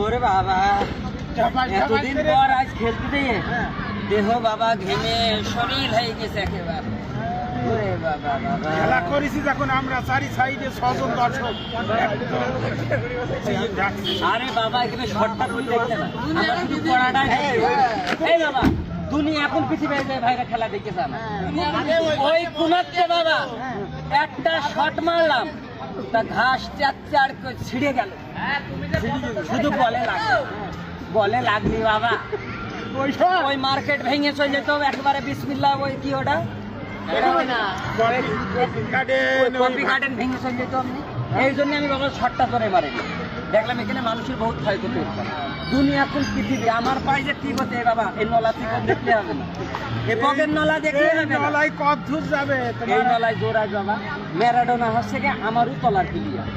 ওরে বাবা এতদিন পর আজ খেলতে দিয়ে দেহ বাবা ঘেমে শরীর হয়ে গেছে একেবারে। ওরে বাবা বাবা খেলা করেছি যখন আমরা চারি সাইডে 6 জন দর্শক। আরে বাবা এখানে শর্টটা তুই দেখতে না আমরা শুধু পড়াটাই এই বাবা দুনিয়া এখন পৃথিবীর যে ভাইরা খেলা দেখতেছে না ওই কুনাচ্ছে বাবা একটা শট মারলাম তা ঘাস চার করে ছিঁড়ে গেল শুধু বলে লাগলি বাবা ওই মার্কেট ভেঙে চলে যেত একেবারে বিসমিল্লাহ ওই কি ওটা কপি গার্ডেন ভেঙে চলে যেত আপনি এই জন্য আমি বাবা শটটা ধরে মারিনি দেখলাম এখানে মানুষের বহুত ক্ষয়ক্ষতি হচ্ছে দুনিয়া এখন পৃথিবী আমার পায়ে যে কি হতে বাবা এই নলা থেকে দেখলে হবে না এ পকের নলা দেখলে হবে না নলায় কত দূর যাবে এই নলায় জোড়ায় বাবা ম্যারাডোনা হচ্ছে কি আমারও তলার প্লেয়ার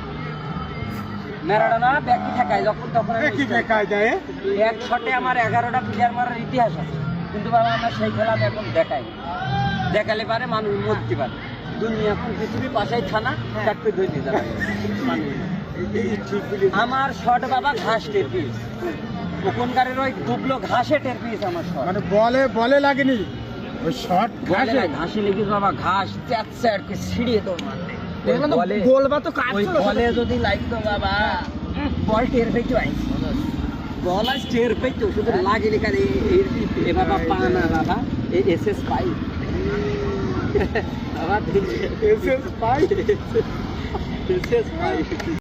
ম্যারাডোনা ব্যাকি ঠেকায় যখন তখন কি দেখায় দেয় এক শটে আমার 11টা প্লেয়ার মারার ইতিহাস আছে কিন্তু বাবা আমরা সেই খেলা এখন দেখালে পারে মানুষ মরতে পারে দুনিয়া এখন পৃথিবী পাশেই থানা চারটে ধরে নিয়ে যাবে আমার শট বাবা ঘাস টের পিস ওখানকারের ওই দুবলো ঘাসে টের পিস আমার শট মানে বলে লাগেনি ওই শট ঘাসে লেগে বাবা ঘাস চ্যাট করে ছিড়িয়ে তো মারলে গোলবা তো কাজ ওই বলে যদি লাগতো বাবা বল টের পেতো বল আজ টের পেতো শুধু লাগেনি কারে এ বাবা পানা বাবা এসএস পাই বাবা এসএস পাই